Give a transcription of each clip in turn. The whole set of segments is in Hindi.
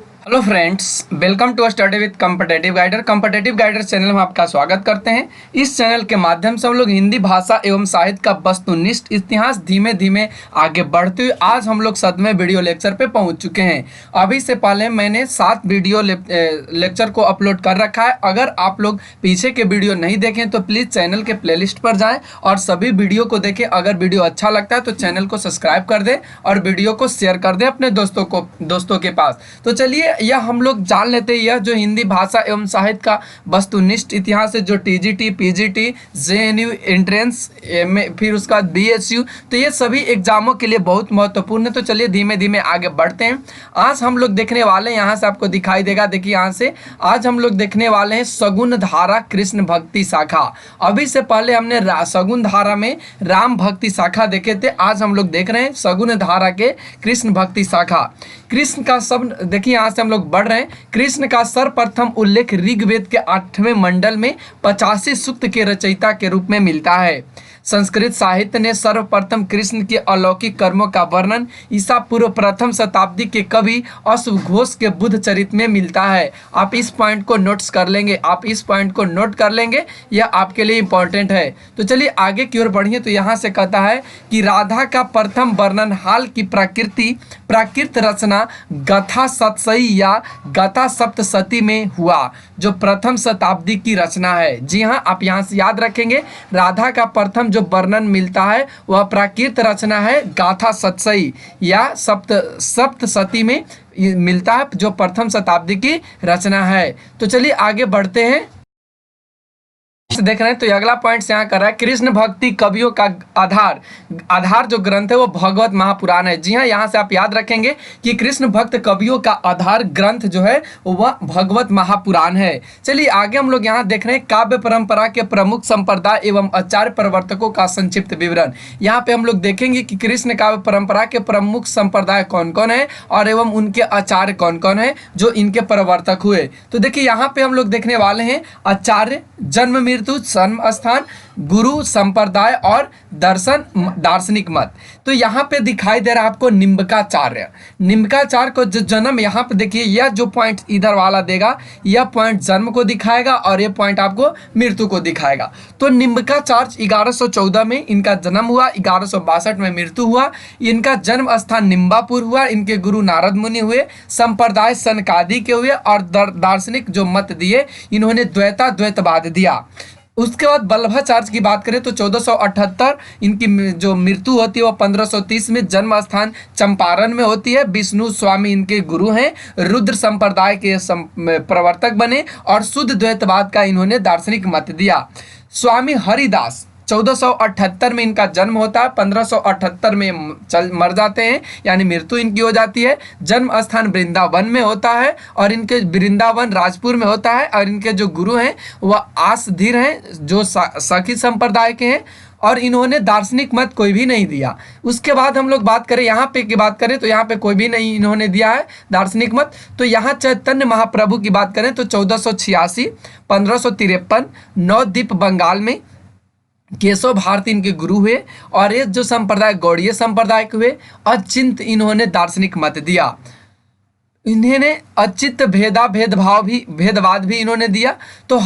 Hello friends, welcome to study with competitive guider channel में आपका स्वागत करते हैं। इस चैनल के माध्यम से हम लोग हिंदी भाषा एवं साहित्य का वस्तुनिष्ठ इतिहास धीमे धीमे आगे बढ़ते हुए आज हम लोग 7वें वीडियो लेक्चर पे पहुंच चुके हैं। अभी से पहले मैंने 7 वीडियो लेक्चर को अपलोड कर रखा है। अगर आप लोग पीछे के वीडियो नहीं देखें तो प्लीज़ चैनल के प्लेलिस्ट पर जाएँ और सभी वीडियो को देखें। अगर वीडियो अच्छा लगता है तो चैनल को सब्सक्राइब कर दें और वीडियो को शेयर कर दें अपने दोस्तों के पास। तो चलिए यह हम लोग जान लेते हैं, यह जो हिंदी भाषा एवं साहित्य का वस्तुनिष्ठ इतिहास है, जो टीजीटी, पीजीटी, जेएनयू एंट्रेंस में, फिर उसका बाद बीएसयू, तो ये सभी एग्जामों के लिए बहुत महत्वपूर्ण है। तो चलिए धीमे धीमे आगे बढ़ते हैं। आज हम लोग देखने वाले हैं, यहाँ से आपको दिखाई देगा, देखिए यहाँ से आज हम लोग देखने वाले हैं सगुन धारा कृष्ण भक्ति शाखा। अभी से पहले हमने सगुन धारा में राम भक्ति शाखा देखे थे। आज हम लोग देख रहे हैं सगुन धारा के कृष्ण भक्ति शाखा। कृष्ण का शब्द देखिए, यहाँ से हम लोग बढ़ रहे हैं। कृष्ण का सर्वप्रथम उल्लेख ऋग्वेद के 8वें मंडल में 85 सूक्त के रचयिता के रूप में मिलता है। संस्कृत साहित्य ने सर्वप्रथम कृष्ण के अलौकिक कर्मों का वर्णन ईसा पूर्व प्रथम शताब्दी के कवि अश्व घोष के बुद्ध चरित्र में मिलता है। आप इस पॉइंट को नोट कर लेंगे, यह आपके लिए इंपॉर्टेंट है। तो चलिए आगे की ओर बढ़िए। तो यहाँ से कहता है कि राधा का प्रथम वर्णन हाल की प्राकृत रचना गाथा सतसई या गाथा सप्तशती में हुआ, जो प्रथम शताब्दी की रचना है। जी हाँ, आप यहाँ से याद रखेंगे, राधा का प्रथम जो वर्णन मिलता है वह प्राकृत रचना है गाथा सतसई या सप्तशती में मिलता है, जो प्रथम शताब्दी की रचना है। तो चलिए आगे बढ़ते हैं। देख रहे हैं तो अगला पॉइंट यहाँ कर रहा है, कृष्ण भक्ति कवियों का आधार जो ग्रंथ है वो भगवत महापुराण है। जी हाँ, यहाँ से आप याद रखेंगे कि कृष्ण भक्त कवियों का आधार ग्रंथ जो है वह भगवत महापुराण है। चलिए आगे हम लोग यहाँ देख रहे हैं काव्य परंपरा के प्रमुख संप्रदाय एवं आचार्य प्रवर्तकों का संक्षिप्त विवरण। यहाँ पे हम लोग देखेंगे कि कृष्ण काव्य परंपरा के प्रमुख संप्रदाय कौन कौन है और एवं उनके आचार्य कौन कौन है जो इनके प्रवर्तक हुए। तो देखिए यहाँ पे हम लोग देखने वाले हैं आचार्य, जन्म मृत्यु, जन्म स्थान, गुरु, संप्रदाय और दार्शनिक मत। तो यहाँ पे दिखाई दे रहा है आपको निम्बकाचार्य को जो जन्म, यहाँ पे देखिए यह जो पॉइंट इधर वाला देगा, यह पॉइंट जन्म को दिखाएगा और यह पॉइंट आपको मृत्यु को दिखाएगा। तो निम्बकाचार्य 1114 में इनका जन्म हुआ, 1162 में मृत्यु हुआ। इनका जन्म स्थान निम्बापुर हुआ। इनके गुरु नारद मुनि हुए, संप्रदाय सनकादि के हुए और दार्शनिक जो मत दिए इन्होंने द्वैतवाद दिया। उसके बाद वल्लभाचार्य की बात करें तो 1478 इनकी जो मृत्यु होती है वो 1530 में, जन्म स्थान चंपारण में होती है। विष्णु स्वामी इनके गुरु हैं, रुद्र संप्रदाय के प्रवर्तक बने और शुद्ध द्वैतवाद का इन्होंने दार्शनिक मत दिया। स्वामी हरिदास 1478 में इनका जन्म होता है, 1578 में मर जाते हैं, यानी मृत्यु इनकी हो जाती है। जन्म स्थान वृंदावन में होता है और इनके वृंदावन राजपुर में होता है और इनके जो गुरु हैं वह आसधीर हैं जो सखी संप्रदाय के हैं और इन्होंने दार्शनिक मत कोई भी नहीं दिया। उसके बाद हम लोग बात करें यहाँ पे की बात करें तो यहाँ पे कोई भी नहीं इन्होंने दिया है दार्शनिक मत। तो यहाँ चैतन्य महाप्रभु की बात करें तो 1486, 1553 नवद्वीप बंगाल में केशव भारती इनके गुरु हुए और ये जो संप्रदाय गौड़ीय संप्रदाय के हुए। अचिंत इन्होंने दार्शनिक मत दिया। इन्होंने अचित भेदवाद भी इन्होंने दिया। तो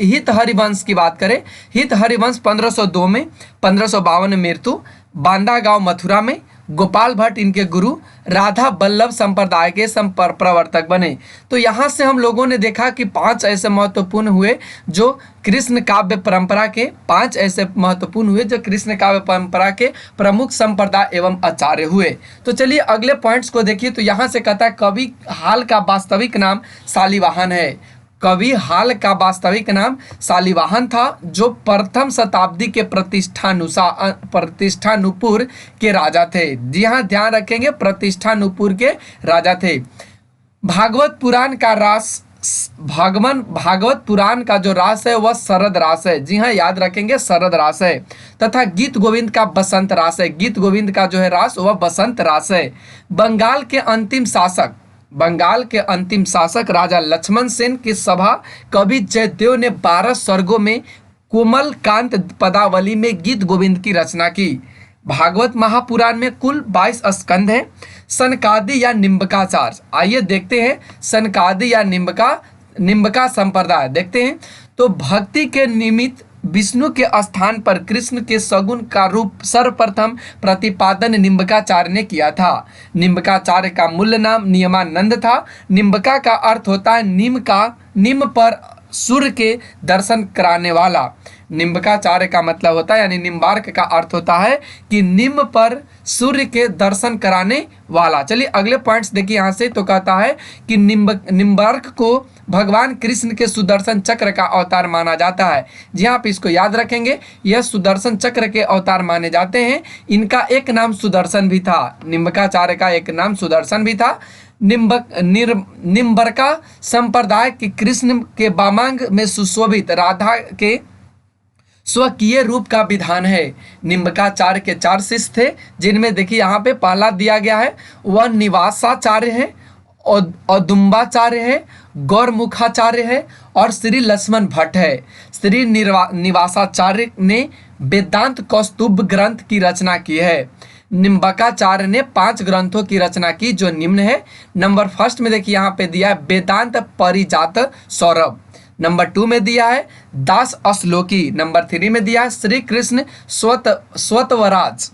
हित हरिवंश की बात करें, हित हरिवंश 1502 में, 1552 में मृत्यु, बांदा गांव मथुरा में। गोपाल भट्ट इनके गुरु, राधा बल्लभ संप्रदाय के प्रवर्तक बने। तो यहाँ से हम लोगों ने देखा कि 5 ऐसे महत्वपूर्ण हुए जो कृष्ण काव्य परंपरा के, 5 ऐसे महत्वपूर्ण हुए जो कृष्ण काव्य परंपरा के प्रमुख संप्रदाय एवं आचार्य हुए। तो चलिए अगले पॉइंट्स को देखिए। तो यहाँ से कहता है कवि हाल का वास्तविक नाम शालिवाहन है। कवि हाल का वास्तविक नाम शालिवाहन था, जो प्रथम शताब्दी के प्रतिष्ठानुपुर के राजा थे। जी हाँ, ध्यान रखेंगे, प्रतिष्ठानुपुर के राजा थे। भागवत पुराण का जो रास है वह शरद रास है। जी हाँ, याद रखेंगे, शरद रास है। तथा गीत गोविंद का बसंत रास है। गीत गोविंद का जो है रास वह बसंत रास है। बंगाल के अंतिम शासक राजा लक्ष्मण सेन की सभा कवि जयदेव ने 12 सर्गों में कोमल कांत पदावली में गीत गोविंद की रचना की। भागवत महापुराण में कुल 22 स्कंद हैं। सनकादि या निम्बकाचार्य, आइए देखते हैं सनकादि या निम्बका संप्रदाय देखते हैं। तो भक्ति के निमित्त विष्णु के स्थान पर कृष्ण के सगुण का रूप सर्वप्रथम प्रतिपादन निम्बकाचार्य ने किया था। निम्बकाचार्य का मूल नाम नियमानंद था। निम्बका का अर्थ होता है निम्न पर सूर्य के दर्शन कराने वाला। निम्बकाचार्य का मतलब होता है यानी निम्बार्क का अर्थ होता है कि निम्न पर सूर्य के दर्शन कराने वाला। चलिए अगले पॉइंट्स देखिए यहाँ से। तो कहता है कि निम्बार्क को भगवान कृष्ण के सुदर्शन चक्र का अवतार माना जाता है। जी आप इसको याद रखेंगे, यह सुदर्शन चक्र के अवतार माने जाते हैं। इनका एक नाम सुदर्शन भी था, निम्बकाचार्य का एक नाम सुदर्शन भी था। निम्बरका संप्रदाय के कृष्ण के वामांग में सुशोभित राधा के स्वकीय रूप का विधान है। निम्बकाचार्य के 4 शिष्य थे, जिनमें देखिए यहाँ पे पहला दिया गया है वह निवासाचार्य है, औदुम्बाचार्य है, गौरमुखाचार्य है और श्री लक्ष्मण भट्ट है। श्री निवासाचार्य ने वेदांत कौस्तुभ ग्रंथ की रचना की है। निम्बकाचार्य ने 5 ग्रंथों की रचना की जो निम्न है। नंबर 1 में देखिए यहाँ पे दिया है वेदांत परिजात सौरभ। नंबर 2 में दिया है दास अश्लोकी। नंबर 3 में दिया है श्री कृष्ण स्वतवराज।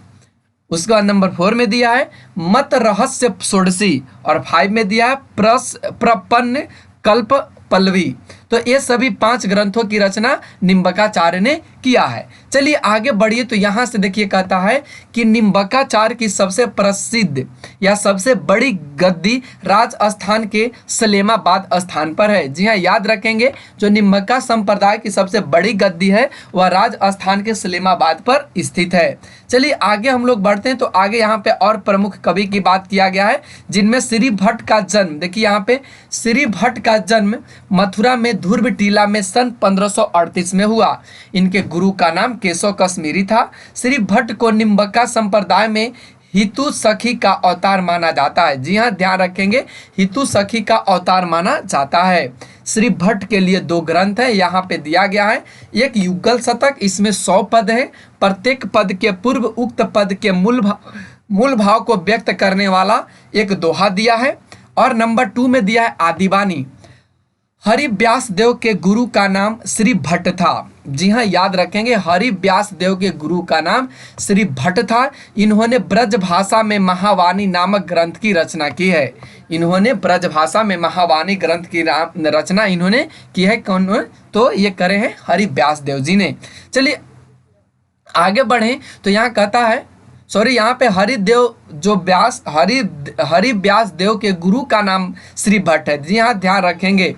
उसके बाद नंबर 4 में दिया है मत रहस्य षोडशी और 5 में दिया है प्रपन्न कल्प पल्लवी। तो ये सभी 5 ग्रंथों की रचना निम्बकाचार्य ने किया है। चलिए आगे बढ़िए। तो यहाँ से देखिए कहता है कि निम्बकाचार्य की सबसे प्रसिद्ध या सबसे बड़ी गद्दी राजस्थान के सलेमाबाद स्थान पर है। जी हाँ, याद रखेंगे जो निम्बका संप्रदाय की सबसे बड़ी गद्दी है वह राजस्थान के सलेमाबाद पर स्थित है। चलिए आगे हम लोग बढ़ते हैं। तो आगे यहाँ पे और प्रमुख कवि की बात किया गया है, जिनमें श्री भट्ट का जन्म देखिए यहाँ पे श्री भट्ट का जन्म मथुरा में ध्रुव टीला में सन 1538 में हुआ। इनके गुरु का नाम केशव कश्मीरी था। श्री भट्ट को निम्बका संप्रदाय में हितु सखी का अवतार माना जाता है। जी हाँ, ध्यान रखेंगे, हितु सखी का अवतार माना जाता है। श्री भट्ट के लिए 2 ग्रंथ है, यहाँ पे दिया गया है। एक युगल शतक, इसमें 100 पद है। प्रत्येक पद के पूर्व उक्त पद के मूल भाव को व्यक्त करने वाला एक दोहा दिया है। और नंबर 2 में दिया है आदिवानी। हरि व्यास देव के गुरु का नाम श्री भट्ट था। जी हाँ, याद रखेंगे, हरि व्यास देव के गुरु का नाम श्री भट्ट था। इन्होंने ब्रज भाषा में महावाणी नामक ग्रंथ की रचना की है। इन्होंने ब्रज भाषा में महावाणी ग्रंथ की रचना इन्होंने की है। कौन? तो ये करे हैं हरि व्यास देव जी ने। चलिए आगे बढ़ें। तो यहाँ कहता है यहाँ पे हरिदेव जो हरि व्यास देव के गुरु का नाम श्री भट्ट है। जी हाँ, ध्यान रखेंगे।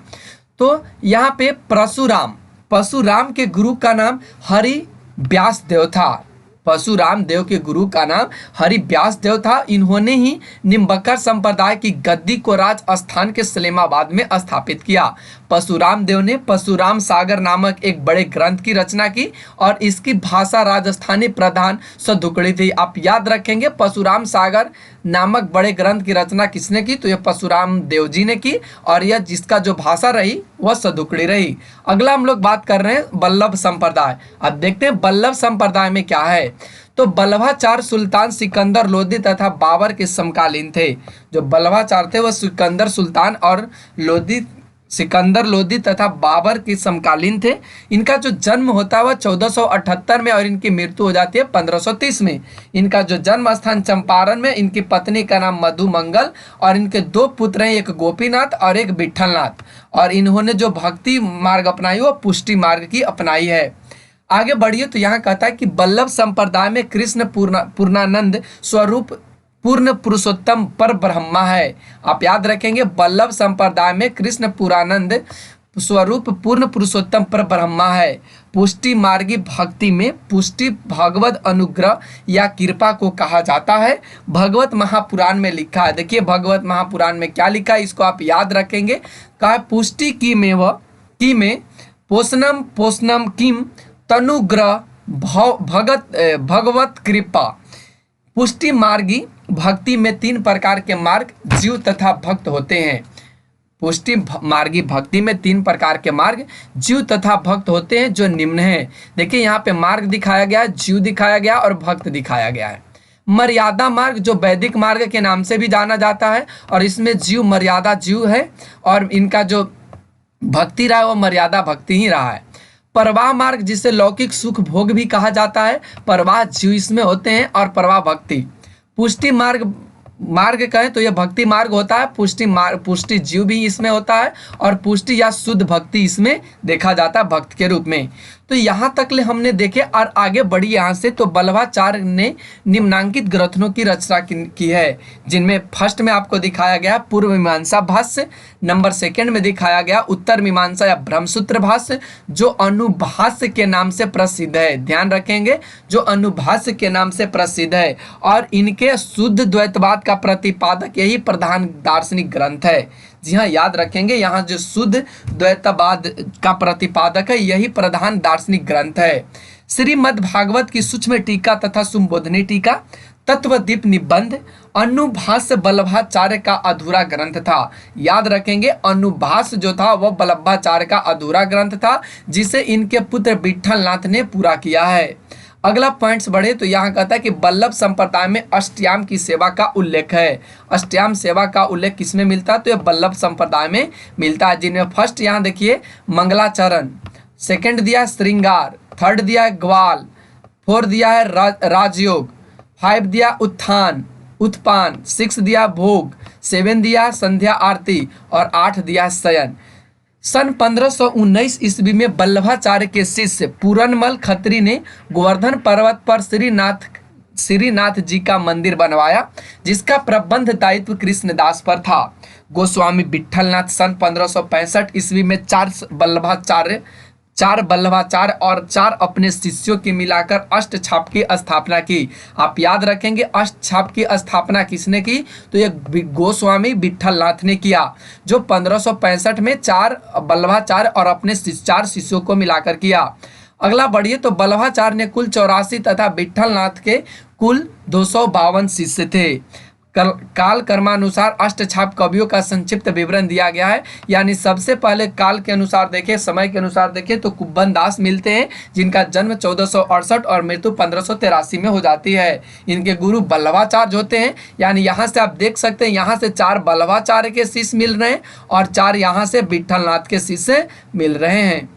तो यहाँ पे परशुराम के गुरु का नाम हरि व्यास देव था। परशुराम देव के गुरु का नाम हरि व्यास देव था। इन्होंने ही निम्बकर संप्रदाय की गद्दी को राजस्थान के सलेमाबाद में स्थापित किया। परशुराम देव ने परशुराम सागर नामक एक बड़े ग्रंथ की रचना की और इसकी भाषा राजस्थानी प्रधान सधुकड़ी थी। आप याद रखेंगे, परशुराम सागर नामक बड़े ग्रंथ की रचना किसने की? तो यह परशुराम देव जी ने की और यह जिसका जो भाषा रही वह सधुकड़ी रही। अगला हम लोग बात कर रहे हैं बल्लभ संप्रदाय। अब देखते हैं बल्लभ संप्रदाय में क्या है। तो बल्लभाचार्य सुल्तान सिकंदर लोदी तथा बाबर के समकालीन थे। जो बल्लभाचार्य थे वह सिकंदर सुल्तान और सिकंदर लोदी तथा बाबर के समकालीन थे। इनका जो जन्म होता है वह 1478 में और इनकी मृत्यु हो जाती है 1530 में। इनका जो जन्म स्थान चंपारण में। इनकी पत्नी का नाम मधुमंगल और इनके 2 पुत्र हैं, एक गोपीनाथ और एक विठलनाथ। और इन्होंने जो भक्ति मार्ग अपनाई वो पुष्टि मार्ग की अपनाई है। आगे बढ़िए। तो यहाँ कहता है कि बल्लभ संप्रदाय में कृष्ण पूर्णानंद स्वरूप पूर्ण पुरुषोत्तम पर ब्रह्मा है। आप याद रखेंगे, बल्लभ संप्रदाय में कृष्ण पूर्णानंद स्वरूप पूर्ण पुरुषोत्तम पर ब्रह्मा है। पुष्टि मार्गी भक्ति में पुष्टि भगवत अनुग्रह या कृपा को कहा जाता है। भगवत महापुराण में लिखा है। देखिए भगवत महापुराण में क्या लिखा है, इसको आप याद रखेंगे। कहा पुष्टि की में पोषणम पोषणम किम तनुग्रह भगवत कृपा। पुष्टि मार्गी भक्ति में 3 प्रकार के मार्ग जीव तथा भक्त होते हैं। पुष्टि मार्गी भक्ति में 3 प्रकार के मार्ग जीव तथा भक्त होते हैं जो निम्न है। देखिए यहाँ पे मार्ग दिखाया गया, जीव दिखाया गया और भक्त दिखाया गया है। मर्यादा मार्ग जो वैदिक मार्ग के नाम से भी जाना जाता है, और इसमें जीव मर्यादा जीव है, और इनका जो भक्ति रहा है वो मर्यादा भक्ति ही रहा है। परवाह मार्ग जिसे लौकिक सुख भोग भी कहा जाता है, परवाह जीव इसमें होते हैं, और परवाह भक्ति। पुष्टि मार्ग मार्ग कहें तो यह भक्ति मार्ग होता है, पुष्टि जीव भी इसमें होता है, और पुष्टि या शुद्ध भक्ति इसमें देखा जाता है भक्त के रूप में। तो यहाँ तक ले हमने देखे, और आगे बढ़ी यहाँ से तो बल्लभाचार्य ने निम्नांकित ग्रंथों की रचना की है, जिनमें फर्स्ट में आपको दिखाया गया पूर्व मीमांसा भाष्य, नंबर सेकंड में दिखाया गया उत्तर मीमांसा या ब्रह्मसूत्र भाष्य, जो अनुभाष्य के नाम से प्रसिद्ध है। ध्यान रखेंगे, जो अनुभाष्य के नाम से प्रसिद्ध है, और इनके शुद्ध द्वैतवाद का प्रतिपादक यही प्रधान दार्शनिक ग्रंथ है। जी हाँ, याद रखेंगे, यहाँ जो शुद्ध द्वैतवाद का प्रतिपादक है यही प्रधान दार्शनिक ग्रंथ है। श्रीमद् भागवत की सूक्ष्म टीका तथा संबोधनी टीका, तत्वदीप निबंध, अनुभाष्य बल्लभाचार्य का अधूरा ग्रंथ था। याद रखेंगे, अनुभाष्य जो था वह बल्लभाचार्य का अधूरा ग्रंथ था, जिसे इनके पुत्र विट्ठलनाथ ने पूरा किया है। अगला पॉइंट्स बढ़े तो यहाँ कहता है कि वल्लभ संप्रदाय में अष्टयाम की सेवा का उल्लेख है। अष्टयाम सेवा का उल्लेख किसमें मिलता है? तो ये वल्लभ संप्रदाय में मिलता है, जिनमें फर्स्ट यहाँ देखिए मंगलाचरण, सेकंड दिया है श्रृंगार, थर्ड दिया है ग्वाल, फोर दिया है राजयोग, फाइव दिया उत्थान उत्पान, सिक्स दिया भोग, सेवन दिया संध्या आरती, और 8 दिया शयन। सन 1519 ईस्वी में वल्लभाचार्य के शिष्य पूरनमल खत्री ने गोवर्धन पर्वत पर श्रीनाथ जी का मंदिर बनवाया, जिसका प्रबंध दायित्व कृष्णदास पर था। गोस्वामी विट्ठलनाथ सन 1565 ईस्वी में चार बल्लभाचार्य और 4 अपने शिष्यों की मिलाकर अष्ट छाप की स्थापना की। आप याद रखेंगे, अष्ट छाप की स्थापना किसने की? तो ये गोस्वामी विट्ठलनाथ ने किया, जो 1565 में 4 बल्लभाचार्य और अपने 4 शिष्यों को मिलाकर किया। अगला बढ़िए तो बल्लभाचार्य ने कुल 84 तथा विट्ठलनाथ के कुल 252 शिष्य थे। काल कर्मानुसार अष्टछाप कवियों का संक्षिप्त विवरण दिया गया है। यानी सबसे पहले काल के अनुसार देखें, समय के अनुसार देखें तो कुब्बन दास मिलते हैं, जिनका जन्म 1468 और मृत्यु 1583 में हो जाती है। इनके गुरु बल्लभाचार्य होते हैं। यानी यहाँ से आप देख सकते हैं, यहाँ से 4 बल्लभाचार्य के शिष्य मिल रहे हैं और 4 यहाँ से विट्ठलनाथ के शिष्य मिल रहे हैं।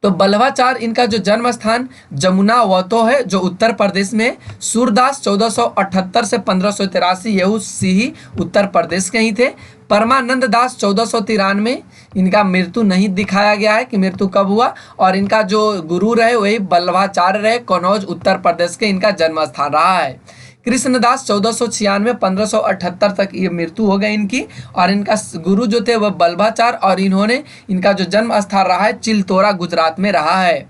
तो बल्लभाचार्य इनका जो जन्म स्थान जमुनावतो है, जो उत्तर प्रदेश में। सूरदास 1478 से 1583 यहू सिही उत्तर प्रदेश के ही थे। परमानंद दास 1493, इनका मृत्यु नहीं दिखाया गया है कि मृत्यु कब हुआ, और इनका जो गुरु रहे वही बल्लभाचार्य रहे, कन्नौज उत्तर प्रदेश के इनका जन्म स्थान रहा है। कृष्णदास 1496 1578 तक ये मृत्यु हो गई इनकी, और इनका गुरु जो थे वह बल्लभाचार्य, और इन्होंने इनका जो जन्म स्थान रहा है चिलतोरा गुजरात में रहा है।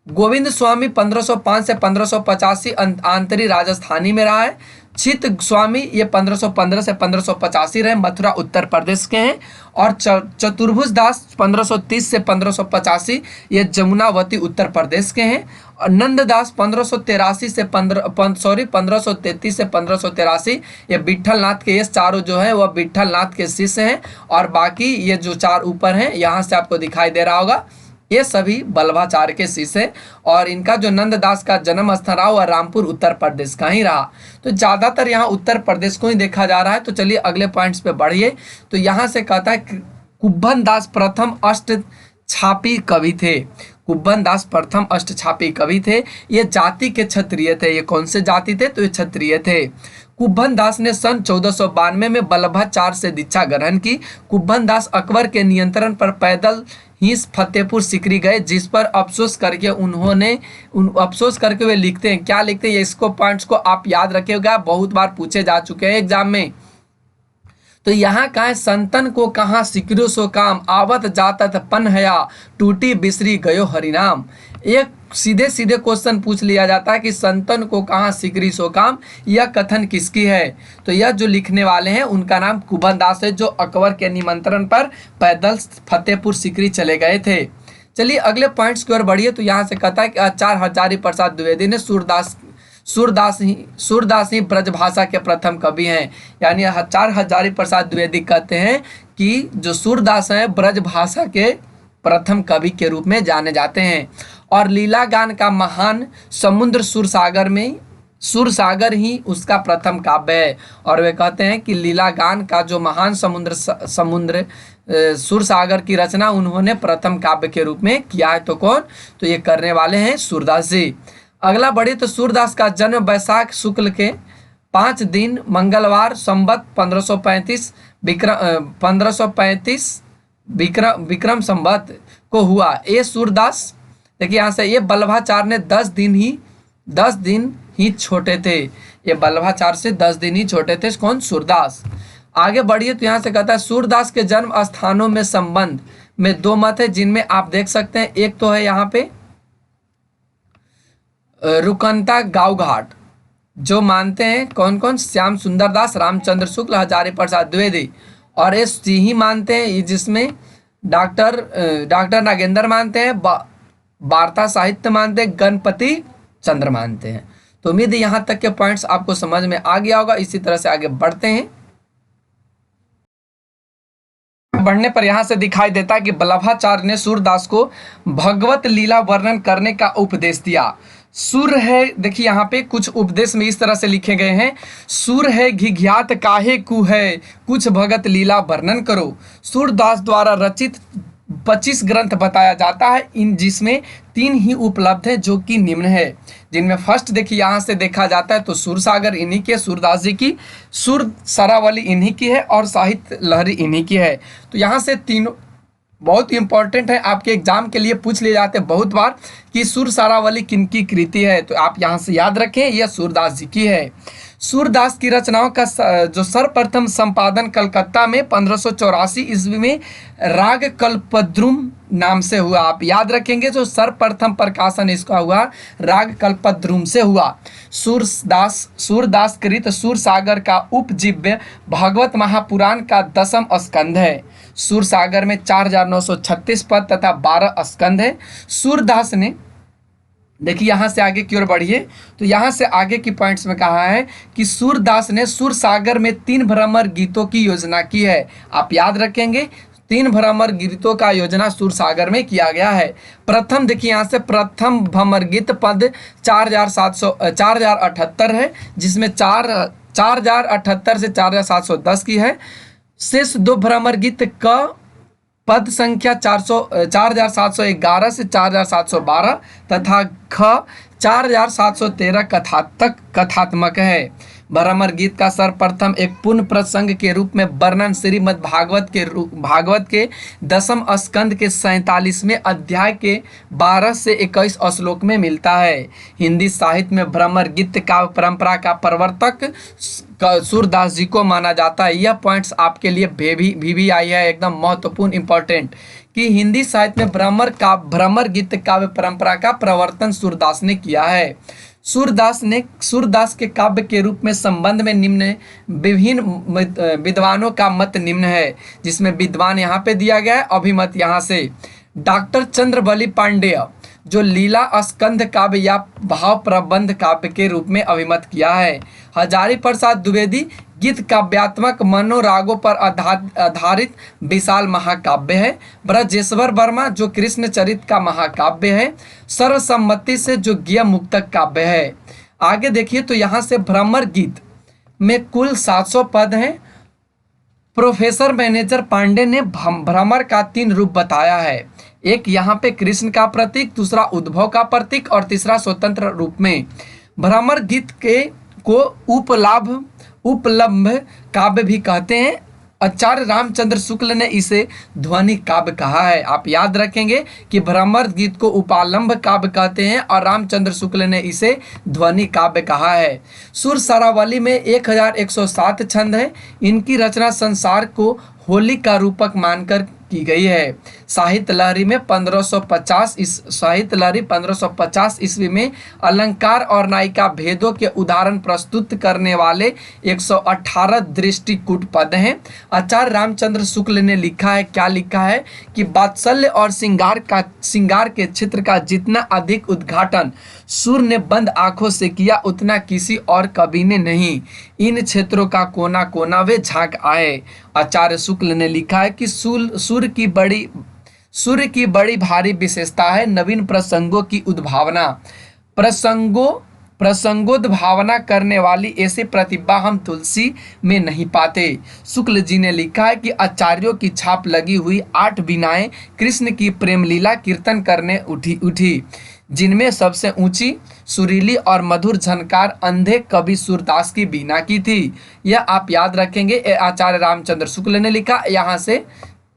गोविंद स्वामी 1505 से 1585 आंतरी राजस्थानी में रहा है। चित स्वामी ये 1515 से 1585 रहे, मथुरा उत्तर प्रदेश के हैं। और चतुर्भुज दास 1530 से 1585 ये जमुनावती उत्तर प्रदेश के हैं। और नंददास 1533 से 1533 से 1583 ये विट्ठलनाथ के, ये चारों जो है वह विट्ठलनाथ के शिष्य हैं। और बाकी ये जो 4 ऊपर हैं, यहाँ से आपको दिखाई दे रहा होगा, ये सभी बल्लभाचार्य के शिष्य हैं। और इनका जो नंददास का जन्म स्थल रहा वह रामपुर उत्तर प्रदेश का ही रहा। तो ज़्यादातर यहाँ उत्तर प्रदेश को ही देखा जा रहा है। तो चलिए अगले पॉइंट्स पे बढ़िए। तो यहाँ से कहता है कुब्बन दास प्रथम अष्टछापी कवि थे। कुब्बन दास प्रथम अष्टछापी कवि थे। ये जाति के क्षत्रिय थे। ये कौन से जाति थे? तो ये क्षत्रिय थे। कुब्बन दास ने सन 1492 में बल्लभाचार्य से दीक्षा ग्रहण की। कुब्बन दास अकबर के नियंत्रण पर पैदल ही फतेहपुर सीकरी गए, जिस पर अफसोस करके वे लिखते हैं। क्या लिखते हैं? इसको पॉइंट्स को आप याद रखिएगा, बहुत बार पूछे जा चुके हैं एग्जाम में। तो यहाँ कहा है, संतन को कहाँ सिकरो सो काम, आवत जातत पन हया, टूटी बिसरी गयो हरिनाम। एक सीधे सीधे क्वेश्चन पूछ लिया जाता है कि संतन को कहाँ सिकरी सो काम, यह कथन किसकी है? तो यह जो लिखने वाले हैं उनका नाम कुब्बन दास है, जो अकबर के निमंत्रण पर पैदल फतेहपुर सीकरी चले गए थे। चलिए अगले पॉइंट्स की ओर बढ़िए। तो यहाँ से कहता है कि आचार्य हजारी प्रसाद द्विवेदी ने सूरदास ही ब्रजभाषा के प्रथम कवि हैं। यानी आचार्य हजारी प्रसाद द्विवेदी कहते हैं कि जो सूरदास हैं ब्रजभाषा के प्रथम कवि के रूप में जाने जाते हैं। और लीला गान का महान समुद्र सूरसागर ही उसका प्रथम काव्य है। और वे कहते हैं कि लीलागान का जो महान समुद्र सूरसागर की रचना उन्होंने प्रथम काव्य के रूप में किया है। तो कौन? तो ये करने वाले हैं सूरदास जी। अगला बढ़े तो सूरदास का जन्म वैशाख शुक्ल के 5 दिन मंगलवार संवत 1535 विक्रम संवत को हुआ। ये सूरदास देखिए यहाँ से, ये बल्लभाचार ने 10 दिन ही छोटे थे। ये बल्लभाचार से 10 दिन ही छोटे थे। कौन? सूरदास। आगे बढ़िए तो यहाँ से कहता है सूरदास के जन्म स्थानों में संबंध में 2 मत है, जिनमें आप देख सकते हैं। एक तो है यहाँ पे रुकनता गांव घाट, जो मानते हैं कौन कौन? श्याम सुंदर दास, रामचंद्र शुक्ल, हजारी प्रसाद द्विवेदी। और ये सिंही मानते हैं, जिसमें डॉक्टर नागेंद्र मानते हैं, वार्ता साहित्य मानते हैं, गणपति चंद्र मानते हैं। तो उम्मीद है यहाँ तक के पॉइंट्स आपको समझ में आ गया होगा। इसी तरह से आगे बढ़ते हैं। बढ़ने पर यहाँ से दिखाई देता है कि बल्लभाचार्य ने सूरदास को भगवत लीला वर्णन करने का उपदेश दिया। सुर है, देखिए यहाँ पे कुछ उपदेश में इस तरह से लिखे गए हैं। सुर है घिघ्यात काहे कु है, कुछ भगत लीला वर्णन करो। सूरदास द्वारा रचित 25 ग्रंथ बताया जाता है, जिसमें 3 ही उपलब्ध है, जो कि निम्न है। जिनमें फर्स्ट देखिए यहाँ से देखा जाता है तो सूरसागर इन्हीं की है, सूरदास जी की। सुर सरावली इन्हीं की है और साहित्य लहरी इन्हीं की है। तो यहाँ से तीनों बहुत इंपॉर्टेंट है, आपके एग्जाम के लिए पूछ लिए जाते हैं बहुत बार कि सुर सरावली किनकी कृति है। तो आप यहाँ से याद रखें, यह सूरदास जी की है। सूरदास की रचनाओं का जो सर्वप्रथम संपादन कलकत्ता में 1584 ईस्वी में राग कल्पद्रुम नाम से हुआ। आप याद रखेंगे, जो सर्वप्रथम प्रकाशन इसका हुआ राग कल्पद्रुम से हुआ। सूरदास कृत सूरसागर का उपजीव्य भागवत महापुराण का 10वां स्कंध है। सूरसागर में 4936 पद तथा 12 स्कंध है। सूरदास ने, देखिए यहाँ से आगे की ओर बढ़िए तो यहाँ से आगे की पॉइंट्स में कहा है कि सूरदास ने सूरसागर में 3 भ्रमर गीतों की योजना की है। आप याद रखेंगे, 3 भ्रमर गीतों का योजना सूरसागर में किया गया है। प्रथम देखिए यहाँ से प्रथम भ्रमर गीत पद 4078 है, जिसमें 4078 से 4710 की है। शेष 2 भ्रमर गीत का पद संख्या 4711 से 4712 तथा ख 4713 कथात्मक है। भ्रमर गीत का सर्वप्रथम एक पुण्य प्रसंग के रूप में वर्णन श्रीमद् भागवत के 10वें स्कंद के 47वें अध्याय के 12 से 21 श्लोक में मिलता है। हिंदी साहित्य में भ्रमर गीत काव्य परंपरा का प्रवर्तक सूरदास जी को माना जाता है। यह पॉइंट्स आपके लिए भी आई है, एकदम महत्वपूर्ण इंपॉर्टेंट, कि हिंदी साहित्य में भ्रमर गीत काव्य परंपरा का प्रवर्तन सूरदास ने किया है। सूरदास के काव्य के रूप में संबंध में निम्न विभिन्न विद्वानों का मत निम्न है, जिसमें विद्वान यहाँ पे दिया गया है, अभिमत यहाँ से। डॉक्टर चंद्रबली पांडेय जो लीला स्कंध काव्य या भाव प्रबंध काव्य के रूप में अभिमत किया है। हजारी प्रसाद द्विवेदी गीत काव्यात्मक मनोरागों पर आधारित विशाल महाकाव्य है। ब्रजेश्वर वर्मा जो कृष्ण चरित का महाकाव्य है। सर्वसम्मति से जो गीय मुक्तक काव्य है। आगे देखिए तो यहाँ से भ्रमर गीत में कुल 700 पद हैं। प्रोफेसर मैनेजर पांडे ने भ्रमर का 3 रूप बताया है। एक यहाँ पे कृष्ण का प्रतीक, दूसरा उद्भव का प्रतीक और तीसरा स्वतंत्र रूप में। भ्रमर गीत को उपलब्ध काव्य भी कहते हैं। आचार्य रामचंद्र शुक्ल ने इसे ध्वनि काव्य कहा है। आप याद रखेंगे कि भ्रमर गीत को उपालंब काव्य कहते हैं और रामचंद्र शुक्ल ने इसे ध्वनि काव्य कहा है। सुर सरावली में 1107 छंद है। इनकी रचना संसार को होली का रूपक मानकर की गई है। साहित्य लहरी 1550 ईस्वी में अलंकार और नायिका भेदों के उदाहरण प्रस्तुत करने वाले 118 दृष्टिकूट पद हैं। आचार्य रामचंद्र शुक्ल ने लिखा है, क्या लिखा है कि वात्सल्य और श्रृंगार के क्षेत्र का जितना अधिक उद्घाटन सुर ने बंद आंखों से किया, उतना किसी और कवि ने नहीं। इन क्षेत्रों का कोना कोना वे झांक आए। आचार्य शुक्ल ने लिखा है कि सूर्य की बड़ी भारी विशेषता है नवीन प्रसंगों की उद्भावना। प्रसंगों प्रसंगोद भावना करने वाली ऐसी प्रतिभा हम तुलसी में नहीं पाते। शुक्ल जी ने लिखा है कि आचार्यों की छाप लगी हुई 8 वीणाएं कृष्ण की प्रेमलीला कीर्तन करने उठी, जिनमें सबसे ऊंची, सुरीली और मधुर झनकार अंधे कवि सूरदास की वीणा की थी। यह आप याद रखेंगे, आचार्य रामचंद्र शुक्ल ने लिखा। यहाँ से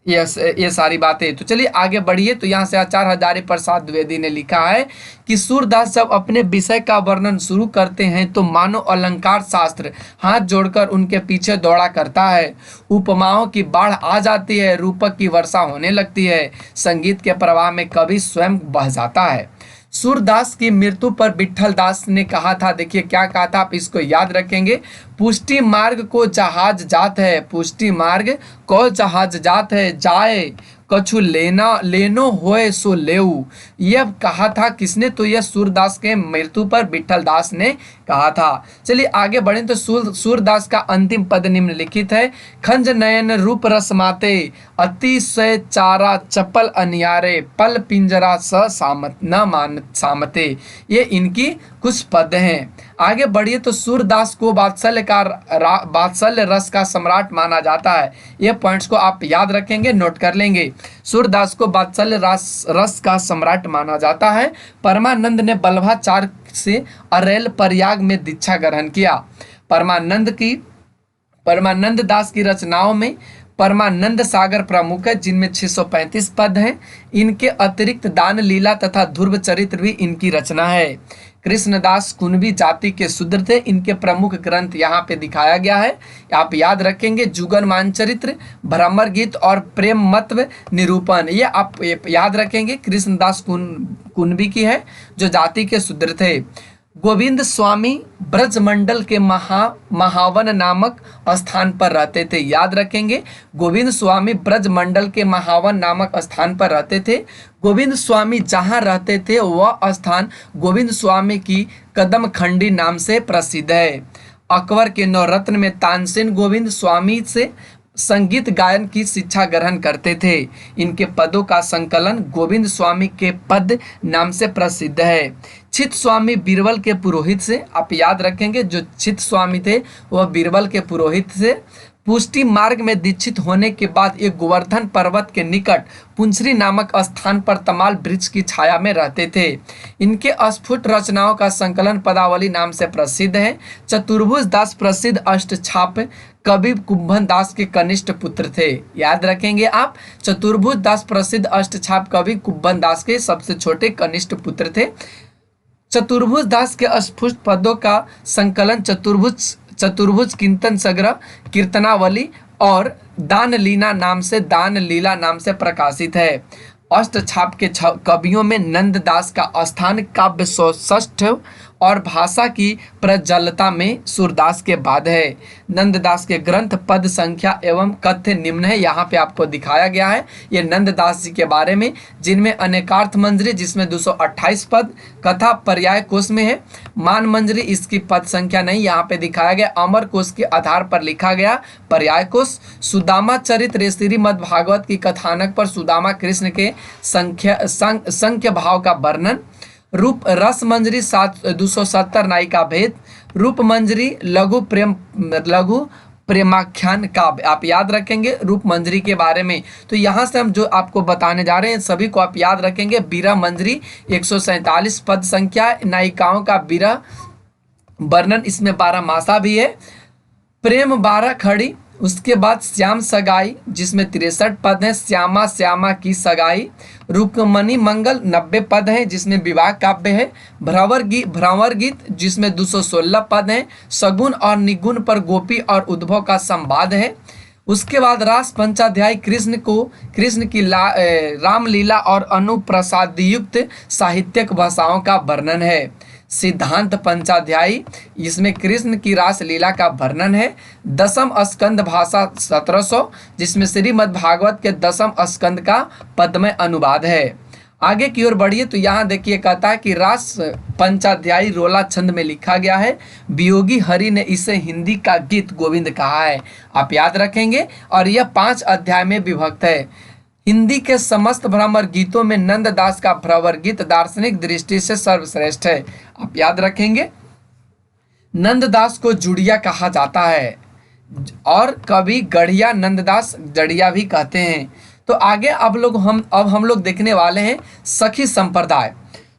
ये सारी बातें। तो चलिए आगे बढ़िए। तो यहाँ से आचार्य हजारी प्रसाद द्विवेदी ने लिखा है कि सूरदास जब अपने विषय का वर्णन शुरू करते हैं तो मानो अलंकार शास्त्र हाथ जोड़कर उनके पीछे दौड़ा करता है। उपमाओं की बाढ़ आ जाती है, रूपक की वर्षा होने लगती है, संगीत के प्रवाह में कवि स्वयं बह जाता है। सूरदास की मृत्यु पर विट्ठल दास ने कहा था, देखिए क्या कहा था, आप इसको याद रखेंगे। पुष्टि मार्ग को जहाज जात है, पुष्टि मार्ग को जहाज जात है, जाए कछु लेनो होए सो लेऊ। यह कहा था किसने? तो यह सूरदास के मृत्यु पर विट्ठल दास ने कहा था। चलिए आगे बढ़ें। तो सूरदास का अंतिम पद निम्नलिखित है। खंज नयन रूप रसमाते, अतिशय चारा चपल अनियारे, पल पिंजरा स सामत न मान सामते। ये इनकी कुछ पद हैं। आगे बढ़िए। तो सूरदास को वात्सल्य रस का सम्राट माना जाता है। ये पॉइंट्स को आप याद रखेंगे, नोट कर लेंगे। सूरदास को वात्सल्य रस का सम्राट माना जाता है। परमानंद ने बल्लभाचार्य से अरेल प्रयाग में दीक्षा ग्रहण किया। परमानंद दास की रचनाओं में परमानंद सागर प्रमुख है, जिनमें 635 पद हैं। इनके अतिरिक्त दान लीला तथा ध्रुव चरित्र भी इनकी रचना है। कृष्णदास कुणबी जाति के शूद्र थे। इनके प्रमुख ग्रंथ यहाँ पे दिखाया गया है, आप याद रखेंगे। जुगन मानचरित्र, भ्रमर गीत और प्रेम मत्व निरूपण, ये आप याद रखेंगे। कृष्णदास कुणबी की है, जो जाति के शूद्र थे। गोविंद स्वामी ब्रजमंडल के महावन नामक स्थान पर रहते थे, याद रखेंगे। गोविंद स्वामी ब्रजमंडल के महावन नामक स्थान पर रहते थे। गोविंद स्वामी जहाँ रहते थे वह स्थान गोविंद स्वामी की कदम खंडी नाम से प्रसिद्ध है। अकबर के नवरत्न में तानसेन गोविंद स्वामी से संगीत गायन की शिक्षा ग्रहण करते थे। इनके पदों का संकलन गोविंद स्वामी के पद नाम से प्रसिद्ध है। चित स्वामी बीरबल के पुरोहित से, आप याद रखेंगे, जो चित स्वामी थे वह बीरबल के पुरोहित से। पुष्टि मार्ग में दीक्षित होने के बाद एक गोवर्धन पर्वत के निकट पुंसरी नामक स्थान पर तमाल वृक्ष की छाया में रहते थे। इनके अस्फुट रचनाओं का संकलन पदावली नाम से प्रसिद्ध है। चतुर्भुज दास प्रसिद्ध अष्टछाप कवि कुंभन दास के कनिष्ठ पुत्र थे, याद रखेंगे आप। चतुर्भुज दास प्रसिद्ध अष्टछाप कवि कुंभन दास के सबसे छोटे कनिष्ठ पुत्र थे। चतुर्भुज दास के अस्फुट पदों का संकलन चतुर्भुज कीर्तन संग्रह, कीर्तनावली और दान लीला नाम से प्रकाशित है। अष्टछाप के कवियों में नंददास का स्थान काव्य सौष्ठ और भाषा की प्रज्वलता में सूरदास के बाद है। नंददास के ग्रंथ, पद संख्या एवं कथ्य निम्न है, यहाँ पे आपको दिखाया गया है ये नंददास जी के बारे में, जिनमें अनेकार्थ मंजरी जिसमें 228 पद कथा पर्याय कोश में है। मान मंजरी इसकी पद संख्या नहीं यहाँ पे दिखाया गया, अमर कोश के आधार पर लिखा गया पर्याय कोश। सुदामा चरित्र श्रीमद् भागवत की कथानक पर सुदामा कृष्ण के संख्य भाव का वर्णन। रूप रस मंजरी 270 नायिका भेद। रूप मंजरी लघु प्रेमाख्यान काव्य, आप याद रखेंगे रूप मंजरी के बारे में। तो यहाँ से हम जो आपको बताने जा रहे हैं सभी को आप याद रखेंगे। बीरा मंजरी 147 पद संख्या, नायिकाओं का बीरा वर्णन, इसमें 12 मासा भी है। प्रेम 12 खड़ी, उसके बाद श्याम सगाई जिसमें 63 पद हैं, श्यामा की सगाई। रुक्मणी मंगल 90 पद हैं जिसमें विवाह काव्य है। भ्रमर गीत जिसमें 216 पद हैं, सगुन और निगुण पर गोपी और उद्भव का संवाद है। उसके बाद रास पंचाध्याय कृष्ण की रामलीला और अनुप्रसादयुक्त साहित्यिक भाषाओं का वर्णन है। सिद्धांत पंचाध्यायी इसमें कृष्ण की रास लीला का वर्णन है। दसम स्कंद भाषा 1700 जिसमें श्रीमद् भागवत के दसम स्कंद का पद्मय अनुवाद है। आगे की ओर बढ़िए तो यहाँ देखिए कहता है कि रास पंचाध्यायी रोला छंद में लिखा गया है। वियोगी हरि ने इसे हिंदी का गीत गोविंद कहा है, आप याद रखेंगे। और यह 5 अध्याय में विभक्त है। हिंदी के समस्त भ्रमर गीतों में नंददास का भ्रमर गीत दार्शनिक दृष्टि से सर्वश्रेष्ठ है, आप याद रखेंगे। नंददास को जुड़िया कहा जाता है और कभी गढ़िया नंददास जड़िया भी कहते हैं। तो आगे अब हम लोग देखने वाले हैं सखी संप्रदाय।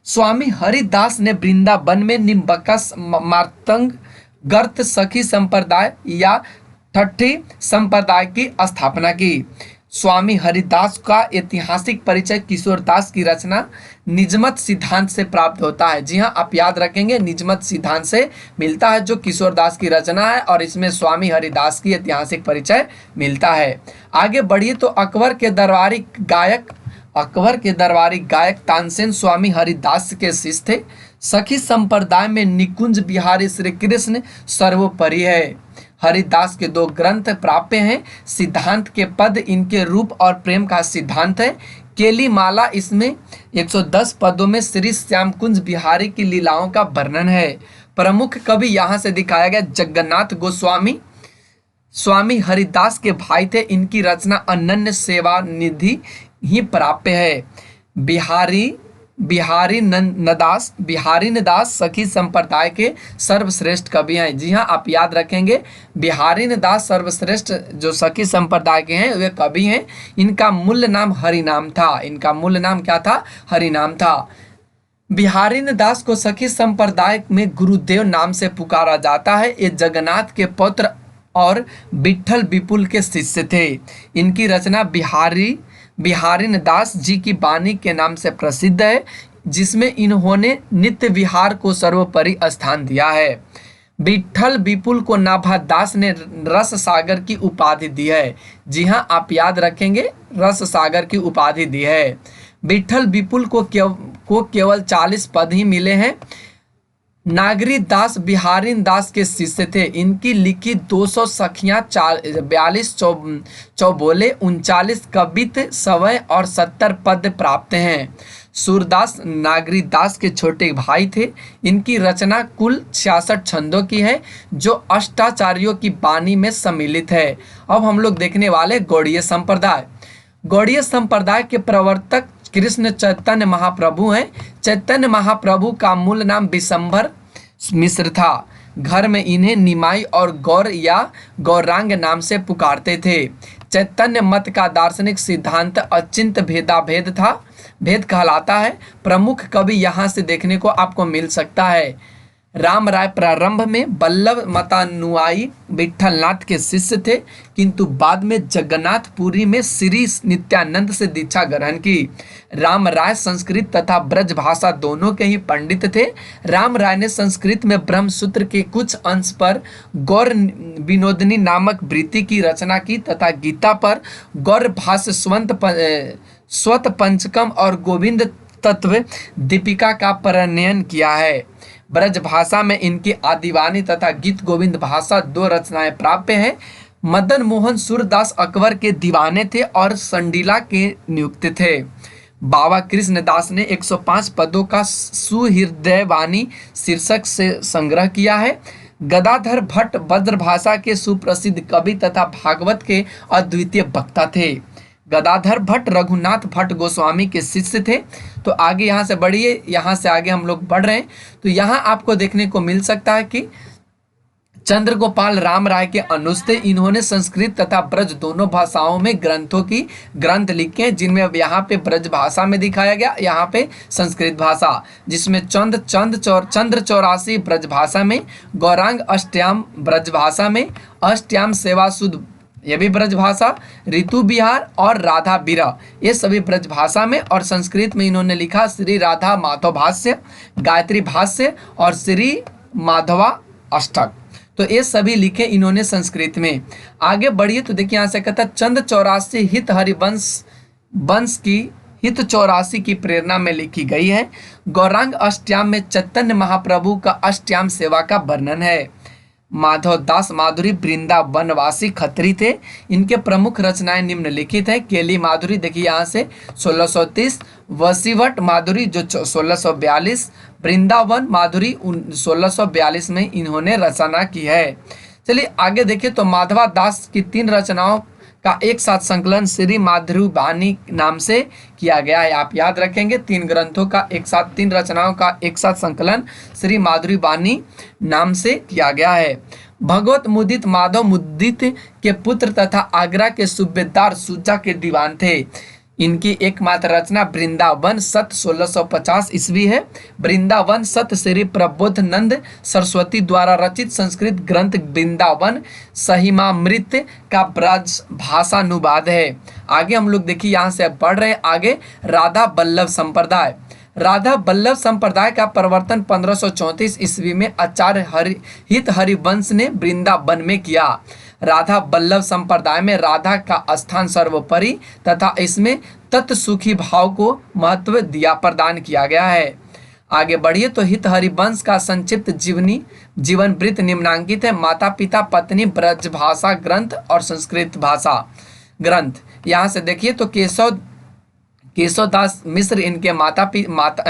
स्वामी हरिदास ने वृंदावन में निम्बकस मार्तंग गर्त सखी संप्रदाय या ठट्ठी संप्रदाय की स्थापना की। स्वामी हरिदास का ऐतिहासिक परिचय किशोरदास की रचना निजमत सिद्धांत से प्राप्त होता है। जी हाँ, आप याद रखेंगे, निजमत सिद्धांत से मिलता है, जो किशोरदास की रचना है, और इसमें स्वामी हरिदास की ऐतिहासिक परिचय मिलता है। आगे बढ़िए तो अकबर के दरबारी गायक तानसेन स्वामी हरिदास के शिष्य थे। सखी संप्रदाय में निकुंज बिहारी श्री कृष्ण सर्वोपरि है। हरिदास के 2 ग्रंथ प्राप्य हैं। सिद्धांत के पद इनके रूप और प्रेम का सिद्धांत है। केली माला, इसमें 110 पदों में श्री श्यामकुंज बिहारी की लीलाओं का वर्णन है। प्रमुख कवि यहाँ से दिखाया गया जगन्नाथ गोस्वामी स्वामी हरिदास के भाई थे। इनकी रचना अनन्य सेवा निधि ही प्राप्य है। बिहारी नदास सखी संप्रदाय के सर्वश्रेष्ठ कवि हैं। जी हाँ, आप याद रखेंगे, बिहारी नदास सर्वश्रेष्ठ जो सखी संप्रदाय के हैं वे कवि हैं। इनका मूल नाम हरिनाम था। इनका मूल नाम क्या था? हरिनाम था। बिहारी दास को सखी संप्रदाय में गुरुदेव नाम से पुकारा जाता है। ये जगन्नाथ के पुत्र और विठल विपुल के शिष्य थे। इनकी रचना बिहारी दास जी की वाणी के नाम से प्रसिद्ध है, जिसमें इन्होंने नित्य विहार को सर्वोपरि स्थान दिया है। विठल विपुल को नाभादास ने रस सागर की उपाधि दी है। जी हाँ, आप याद रखेंगे, रस सागर की उपाधि दी है। विठल विपुल को केवल 40 पद ही मिले हैं। नागरी दास बिहारी दास के शिष्य थे। इनकी लिखी 200 सखियां, 42 चौबोले, 39 कवित, सवय और 70 पद प्राप्त हैं। सूरदास नागरी दास के छोटे भाई थे। इनकी रचना कुल 66 छंदों की है, जो अष्टाचार्यों की वाणी में सम्मिलित है। अब हम लोग देखने वाले गौड़ीय संप्रदाय। गौड़ीय संप्रदाय के प्रवर्तक कृष्ण चैतन्य महाप्रभु हैं। चैतन्य महाप्रभु का मूल नाम विशंभर मिश्र था। घर में इन्हें निमाई और गौर या गौरांग नाम से पुकारते थे। चैतन्य मत का दार्शनिक सिद्धांत अचिंत भेद कहलाता है। प्रमुख कवि यहाँ से देखने को आपको मिल सकता है। राम राय प्रारंभ में वल्लभ मतानुयायी विठलनाथ के शिष्य थे, किंतु बाद में जगन्नाथपुरी में श्री नित्यानंद से दीक्षा ग्रहण की। राम राय संस्कृत तथा ब्रज भाषा दोनों के ही पंडित थे। राम राय ने संस्कृत में ब्रह्मसूत्र के कुछ अंश पर गौर विनोदनी नामक वृत्ति की रचना की तथा गीता पर गौर भाष्य स्वत पंचकम और गोविंद तत्व दीपिका का प्रणयन किया है। ब्रज भाषा में इनकी आदिवानी तथा गीत गोविंद भाषा 2 रचनाएं प्राप्य हैं। मदन मोहन सूरदास अकबर के दीवाने थे और संडीला के नियुक्त थे। बाबा कृष्णदास ने 105 पदों का सुहृदयवाणी शीर्षक से संग्रह किया है। गदाधर भट्ट ब्रजभाषा के सुप्रसिद्ध कवि तथा भागवत के अद्वितीय वक्ता थे। गदाधर भट्ट रघुनाथ भट्ट गोस्वामी के शिष्य थे। तो आगे यहाँ से बढ़िए, यहाँ से आगे हम लोग बढ़ रहे हैं। तो यहाँ आपको देखने को मिल सकता है कि चंद्रगोपाल राम राय के अनुज थे। इन्होंने संस्कृत तथा ब्रज दोनों भाषाओं में ग्रंथ लिखे हैं, जिनमें यहाँ पे ब्रज भाषा में दिखाया गया, यहाँ पे संस्कृत भाषा, जिसमें चंद्र 84 ब्रज भाषा में, गौरांग अष्टयाम ब्रज भाषा में, अष्टयाम सेवा सुद ये भी ब्रज भाषा, ऋतु बिहार और राधा बिरह ये सभी ब्रज भाषा में, और संस्कृत में इन्होंने लिखा श्री राधा माधव भाष्य, गायत्री भाष्य और श्री माधवा अष्टक। तो ये सभी लिखे इन्होंने संस्कृत में। आगे बढ़िए तो देखिए यहाँ से कहता है चंद 84 हित हरिवंश की हित 84 की प्रेरणा में लिखी गई है। गौरांग अष्टयाम में चैतन्य महाप्रभु का अष्टयाम सेवा का वर्णन है। माधव दास माधुरी वृंदावनवासी खत्री थे। इनके प्रमुख रचनाएं निम्नलिखित हैं। केली माधुरी देखिए यहाँ से 1630, वसीवट माधुरी जो 1642, वृंदावन माधुरी 1642 में इन्होंने रचना की है। चलिए आगे देखिए तो माधवा दास की 3 रचनाओं का एक साथ संकलन श्री माधुरी बानी नाम से किया गया है। आप याद रखेंगे, 3 ग्रंथों का एक साथ, 3 रचनाओं का एक साथ संकलन श्री माधुरी बानी नाम से किया गया है। भगवत मुदित माधव मुदित के पुत्र तथा आगरा के सूबेदार शुजा के दीवान थे। इनकी एकमात्र रचना वृंदावन सत 1650 ईस्वी है। वृंदावन सत श्री प्रबोधनंद सरस्वती द्वारा रचित संस्कृत ग्रंथ वृंदावन सहिमामृत का ब्रज भाषानुवाद है। आगे हम लोग देखिए, यहाँ से पढ़ रहे हैं आगे। राधा बल्लभ संप्रदाय। राधा बल्लभ संप्रदाय का प्रवर्तन 1534 ईस्वी में आचार्य हित हरिवंश ने वृंदावन में किया। राधा बल्लभ संप्रदाय में राधा का स्थान सर्वोपरि तथा इसमें तत्सुखी भाव को महत्व दिया प्रदान किया गया है। आगे बढ़िए तो हित हरिवंश का संक्षिप्त जीवन वृत्त निम्नांकित है। माता पिता पत्नी ब्रज भाषा ग्रंथ और संस्कृत भाषा ग्रंथ। यहाँ से देखिए तो केशवदास मिश्र इनके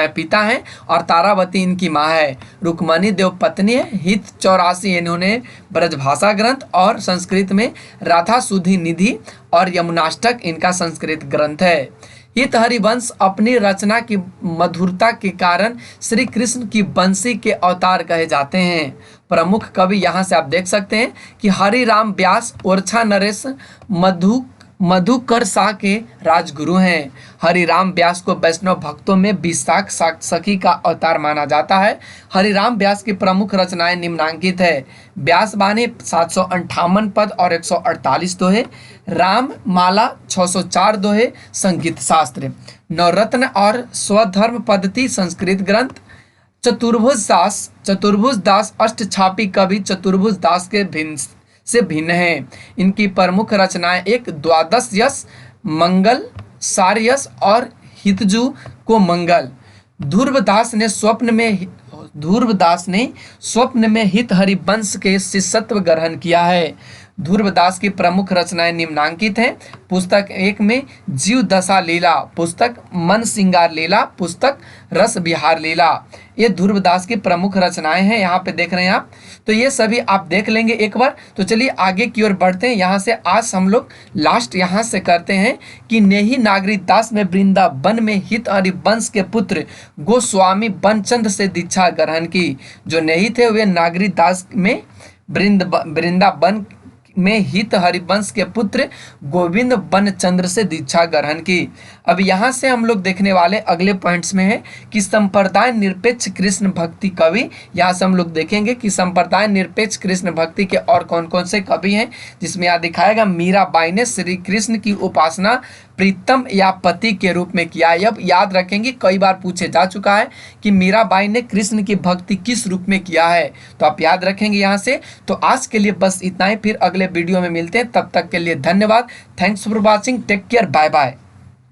पिता हैं और तारावती इनकी माँ है। रुक्मणी देव पत्नी है। हित 84 इन्होंने ब्रजभाषा ग्रंथ और संस्कृत में राधा सुधी निधि और यमुनाष्टक इनका संस्कृत ग्रंथ है। हित हरिवंश अपनी रचना की मधुरता के कारण श्री कृष्ण की बंसी के अवतार कहे जाते हैं। प्रमुख कवि यहाँ से आप देख सकते हैं कि हरिराम व्यास ओरछा नरेश मधुकर शाह के राजगुरु हैं। हरिराम व्यास को वैष्णव भक्तों में विशाख सखी का अवतार माना जाता है। हरिराम व्यास की प्रमुख रचनाएं निम्नांकित है। व्यास बानी 758 पद और 148 दोहे। राम माला 604 दोहे संगीत शास्त्र। नवरत्न और स्वधर्म पद्धति संस्कृत ग्रंथ। चतुर्भुज दास अष्टछापी कवि चतुर्भुज दास के भिन्न है। इनकी प्रमुख रचनाएं एक द्वादश यश, मंगल, सारयस और हितजू को मंगल। ध्रुवदास ने स्वप्न में हित हरिवंश के शिष्यत्व ग्रहण किया है। ध्रुवदास की प्रमुख रचनाएं निम्नांकित हैं। पुस्तक 1 में जीव दशा लीला, पुस्तक मन सिंगार लीला, पुस्तक रस विहार लीला। ये ध्रुवदास की प्रमुख रचनाएं हैं। यहाँ पे देख रहे हैं आप, तो ये सभी आप देख लेंगे एक बार। तो चलिए आगे की ओर बढ़ते हैं। यहाँ से आज हम लोग लास्ट यहाँ से करते हैं कि नेही नागरिक दास ने वृंदावन में हित हरिवंश के पुत्र गोस्वामी बनचंद से दीक्षा ग्रहण की। जो नेही थे वे नागरिक दास में वृंदावन में हित हरिवंश के पुत्र गोविंद बनचंद्र से दीक्षा ग्रहण की। अब यहाँ से हम लोग देखने वाले अगले पॉइंट्स में है कि संप्रदाय निरपेक्ष कृष्ण भक्ति कवि। यहाँ से हम लोग देखेंगे कि संप्रदाय निरपेक्ष कृष्ण भक्ति के और कौन कौन से कवि हैं, जिसमें यहाँ दिखाएगा मीराबाई ने श्री कृष्ण की उपासना प्रीतम या पति के रूप में किया। अब याद रखेंगे, कई बार पूछे जा चुका है कि मीराबाई ने कृष्ण की भक्ति किस रूप में किया है, तो आप याद रखेंगे यहाँ से। तो आज के लिए बस इतना ही, फिर अगले वीडियो में मिलते हैं। तब तक के लिए धन्यवाद। Thanks for watching, take care, bye bye.